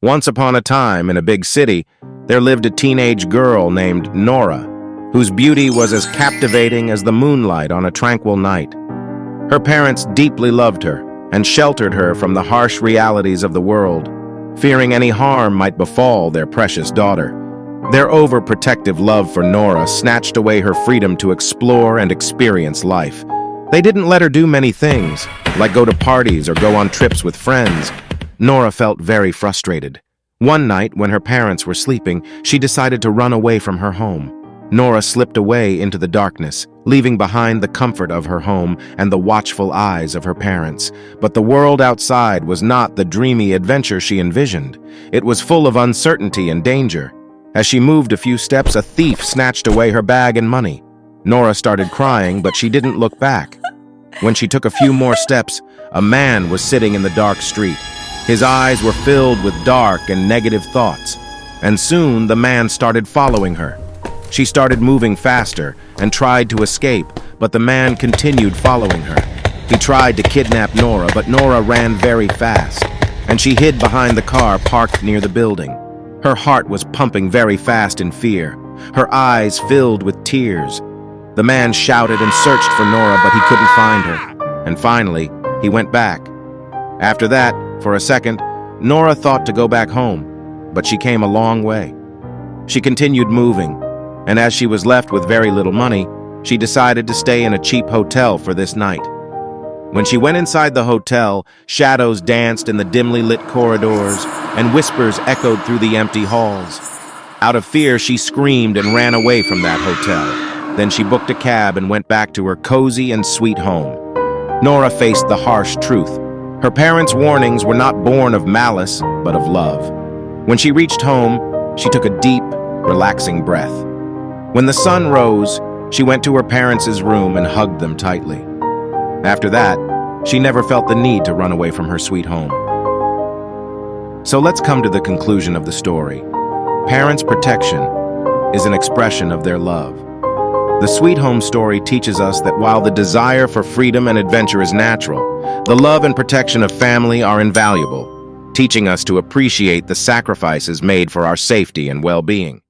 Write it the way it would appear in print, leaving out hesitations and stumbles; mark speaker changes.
Speaker 1: Once upon a time, in a big city, there lived a teenage girl named Nora, whose beauty was as captivating as the moonlight on a tranquil night. Her parents deeply loved her and sheltered her from the harsh realities of the world, fearing any harm might befall their precious daughter. Their overprotective love for Nora snatched away her freedom to explore and experience life. They didn't let her do many things, like go to parties or go on trips with friends. Nora felt very frustrated. One night, when her parents were sleeping, she decided to run away from her home. Nora slipped away into the darkness, leaving behind the comfort of her home and the watchful eyes of her parents. But the world outside was not the dreamy adventure she envisioned. It was full of uncertainty and danger. As she moved a few steps, a thief snatched away her bag and money. Nora started crying, but she didn't look back. When she took a few more steps, a man was sitting in the dark street. His eyes were filled with dark and negative thoughts, and soon the man started following her. She started moving faster and tried to escape, but the man continued following her. He tried to kidnap Nora, but Nora ran very fast, and she hid behind the car parked near the building. Her heart was pumping very fast in fear, her eyes filled with tears. The man shouted and searched for Nora, but he couldn't find her, and finally, he went back. After that, for a second, Nora thought to go back home, but she came a long way. She continued moving, and as she was left with very little money, she decided to stay in a cheap hotel for this night. When she went inside the hotel, shadows danced in the dimly lit corridors, and whispers echoed through the empty halls. Out of fear, she screamed and ran away from that hotel. Then she booked a cab and went back to her cozy and sweet home. Nora faced the harsh truth. Her parents' warnings were not born of malice, but of love. When she reached home, she took a deep, relaxing breath. When the sun rose, she went to her parents' room and hugged them tightly. After that, she never felt the need to run away from her sweet home. So let's come to the conclusion of the story. Parents' protection is an expression of their love. The Sweet Home story teaches us that while the desire for freedom and adventure is natural, the love and protection of family are invaluable, teaching us to appreciate the sacrifices made for our safety and well-being.